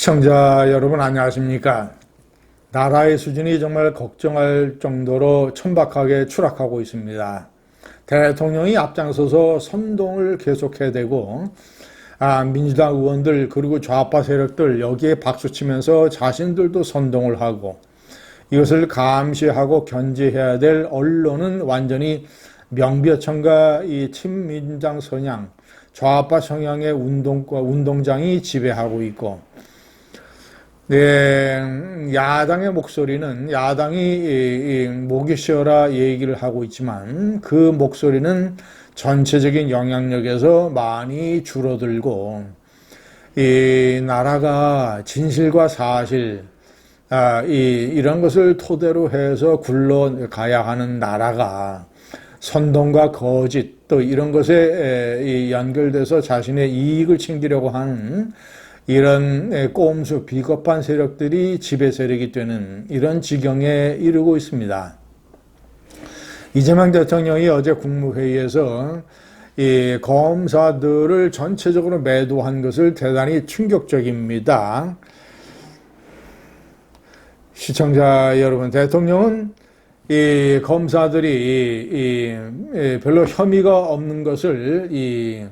시청자 여러분 안녕하십니까? 나라의 수준이 정말 걱정할 정도로 천박하게 추락하고 있습니다. 대통령이 앞장서서 선동을 계속해대고 민주당 의원들 그리고 좌파 세력들 여기에 박수치면서 자신들도 선동을 하고 이것을 감시하고 견제해야 될 언론은 완전히 명비어천가 이 친민당 성향, 좌파 성향의 운동장이 지배하고 있고 야당의 목소리는 야당이 목이 쉬어라 얘기를 하고 있지만 그 목소리는 전체적인 영향력에서 많이 줄어들고 이 나라가 진실과 사실 이런 것을 토대로 해서 굴러가야 하는 나라가 선동과 거짓 또 이런 것에 연결돼서 자신의 이익을 챙기려고 하는 이런 꼼수 비겁한 세력들이 지배 세력이 되는 이런 지경에 이르고 있습니다. 이재명 대통령이 어제 국무회의에서 이 검사들을 전체적으로 매도한 것을 대단히 충격적입니다. 시청자 여러분, 대통령은 이 검사들이 별로 혐의가 없는 것을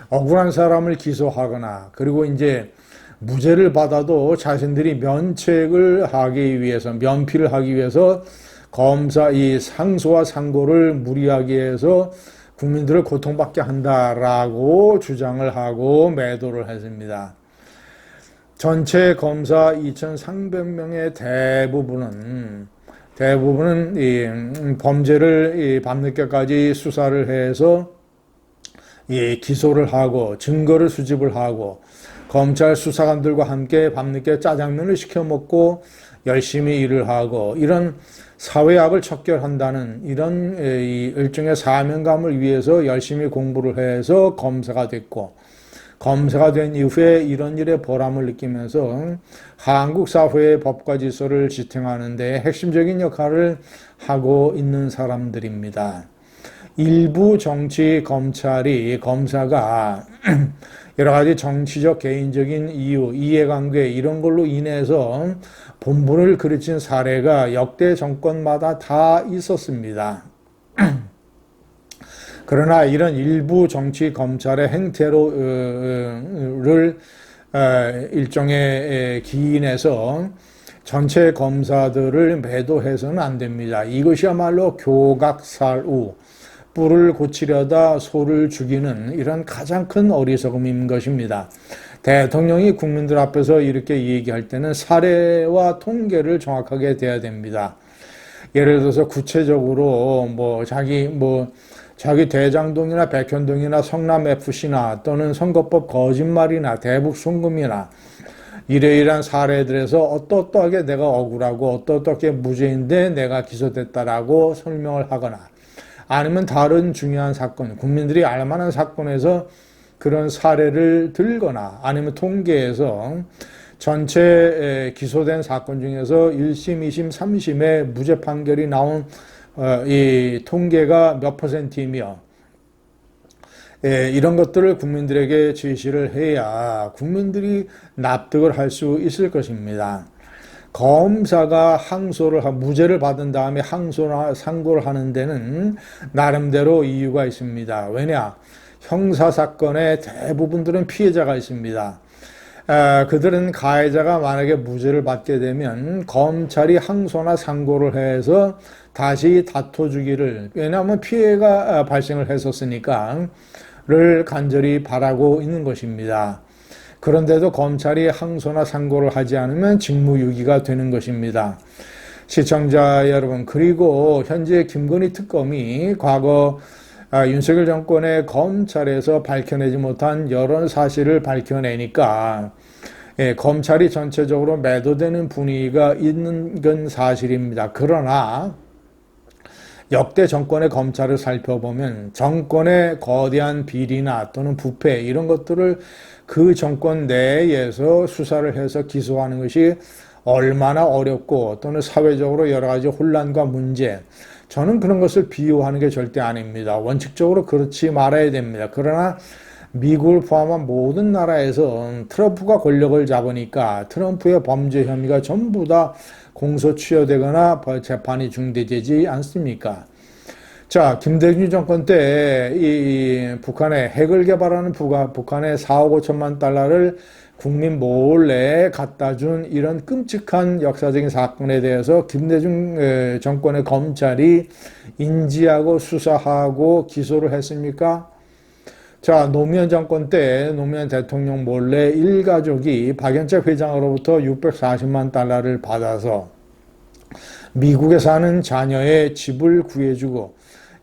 억울한 사람을 기소하거나 그리고 이제 무죄를 받아도 자신들이 면책을 하기 위해서 면피를 하기 위해서 검사 이 상소와 상고를 무리하게 해서 국민들을 고통받게 한다라고 주장을 하고 매도를 했습니다. 전체 검사 2,300명의 대부분은 이 범죄를 밤늦게까지 수사를 해서 기소를 하고 증거를 수집을 하고 검찰 수사관들과 함께 밤늦게 짜장면을 시켜 먹고 열심히 일을 하고 이런 사회악을 척결한다는 이런 일종의 사명감을 위해서 열심히 공부를 해서 검사가 됐고 검사가 된 이후에 이런 일에 보람을 느끼면서 한국 사회의 법과 질서를 지탱하는 데 핵심적인 역할을 하고 있는 사람들입니다. 일부 정치 검사가 여러 가지 정치적 개인적인 이유, 이해관계 이런 걸로 인해서 본분을 그르친 사례가 역대 정권마다 다 있었습니다. 그러나 이런 일부 정치 검찰의 행태를 일종의 기인해서 전체 검사들을 매도해서는 안 됩니다. 이것이야말로 교각살우, 뿔을 고치려다 소를 죽이는 이런 가장 큰 어리석음인 것입니다. 대통령이 국민들 앞에서 이렇게 얘기할 때는 사례와 통계를 정확하게 대야 됩니다. 예를 들어서 구체적으로 자기 대장동이나 백현동이나 성남FC나 또는 선거법 거짓말이나 대북 송금이나 이러이러한 사례들에서 어떠하게 내가 억울하고 어떻게 무죄인데 내가 기소됐다라고 설명을 하거나 아니면 다른 중요한 사건, 국민들이 알만한 사건에서 그런 사례를 들거나 아니면 통계에서 전체 기소된 사건 중에서 1심, 2심, 3심에 무죄 판결이 나온 이 통계가 몇 %이며 이런 것들을 국민들에게 제시를 해야 국민들이 납득을 할 수 있을 것입니다. 검사가 무죄를 받은 다음에 항소나 상고를 하는 데는 나름대로 이유가 있습니다. 왜냐? 형사사건의 대부분들은 피해자가 있습니다. 그들은 가해자가 만약에 무죄를 받게 되면 검찰이 항소나 상고를 해서 다시 다퉈주기를, 왜냐하면 피해가 발생을 했었으니까 를 간절히 바라고 있는 것입니다. 그런데도 검찰이 항소나 상고를 하지 않으면 직무유기가 되는 것입니다. 시청자 여러분, 그리고 현재 김건희 특검이 과거 윤석열 정권의 검찰에서 밝혀내지 못한 여러 사실을 밝혀내니까 검찰이 전체적으로 매도되는 분위기가 있는 건 사실입니다. 그러나 역대 정권의 검찰을 살펴보면 정권의 거대한 비리나 또는 부패 이런 것들을 그 정권 내에서 수사를 해서 기소하는 것이 얼마나 어렵고 또는 사회적으로 여러 가지 혼란과 문제, 저는 그런 것을 비유하는 게 절대 아닙니다. 원칙적으로 그렇지 말아야 됩니다. 그러나 미국을 포함한 모든 나라에서 트럼프가 권력을 잡으니까 트럼프의 범죄 혐의가 전부 다 공소 취하되거나 재판이 중대되지 않습니까? 자, 김대중 정권 때 이 북한에 핵을 개발하는 북한에 4억 5천만 달러를 국민 몰래 갖다 준 이런 끔찍한 역사적인 사건에 대해서 김대중 정권의 검찰이 인지하고 수사하고 기소를 했습니까? 자, 노무현 정권 때 노무현 대통령 몰래 일가족이 박연차 회장으로부터 640만 달러를 받아서 미국에 사는 자녀의 집을 구해주고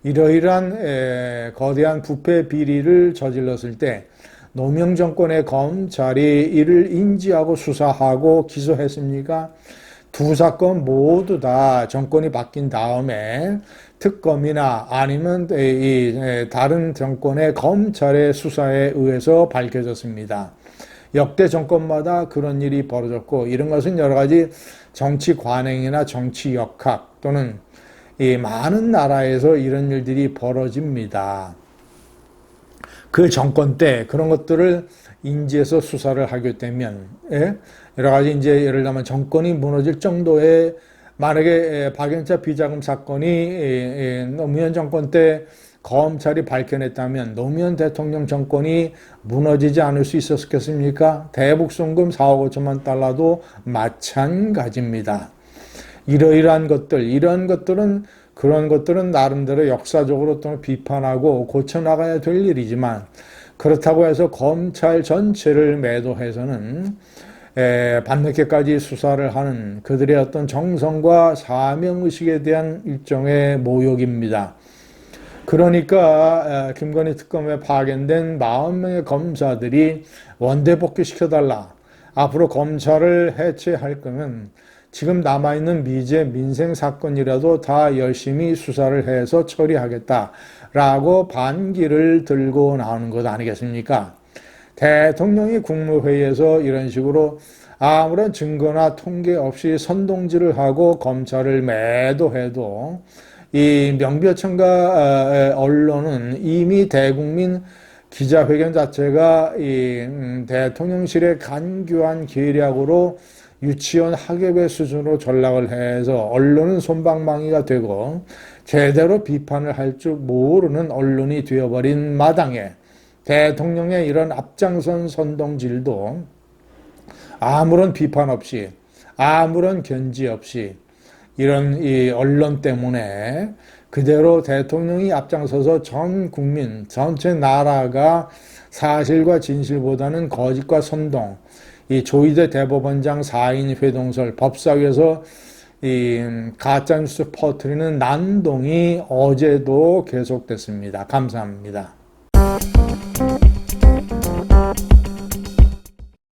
이러이러한 거대한 부패 비리를 저질렀을 때 노무현 정권의 검찰이 이를 인지하고 수사하고 기소했습니까? 두 사건 모두 다 정권이 바뀐 다음에 특검이나 아니면 다른 정권의 검찰의 수사에 의해서 밝혀졌습니다. 역대 정권마다 그런 일이 벌어졌고 이런 것은 여러 가지 정치 관행이나 정치 역학 또는 이 많은 나라에서 이런 일들이 벌어집니다. 그 정권 때 그런 것들을 인지해서 수사를 하게 되면 여러 가지 이제 예를 들면 정권이 무너질 정도의 만약에 박연차 비자금 사건이 노무현 정권 때 검찰이 밝혀냈다면 노무현 대통령 정권이 무너지지 않을 수 있었겠습니까? 대북송금 4억 5천만 달러도 마찬가지입니다. 이러이러한 것들, 이런 것들은 그런 것들은 나름대로 역사적으로 또 비판하고 고쳐나가야 될 일이지만 그렇다고 해서 검찰 전체를 매도해서는 밤늦게까지 수사를 하는 그들의 어떤 정성과 사명의식에 대한 일종의 모욕입니다. 그러니까 김건희 특검에 파견된 40명의 검사들이 원대 복귀시켜달라. 앞으로 검찰을 해체할 거면 지금 남아있는 미제 민생 사건이라도 다 열심히 수사를 해서 처리하겠다라고 반기를 들고 나오는 것 아니겠습니까? 대통령이 국무회의에서 이런 식으로 아무런 증거나 통계 없이 선동질을 하고 검찰을 매도해도 이 명배천가 언론은 이미 대국민 기자회견 자체가 이 대통령실의 간교한 계략으로 유치원 학예회 수준으로 전락을 해서 언론은 솜방망이가 되고 제대로 비판을 할 줄 모르는 언론이 되어버린 마당에 대통령의 이런 앞장선 선동질도 아무런 비판 없이 아무런 견지 없이 이런 이 언론 때문에 그대로 대통령이 앞장서서 전 국민 전체 나라가 사실과 진실보다는 거짓과 선동 이 조희대 대법원장 4인 회동설 법사위에서 이 가짜뉴스 퍼뜨리는 난동이 어제도 계속됐습니다. 감사합니다.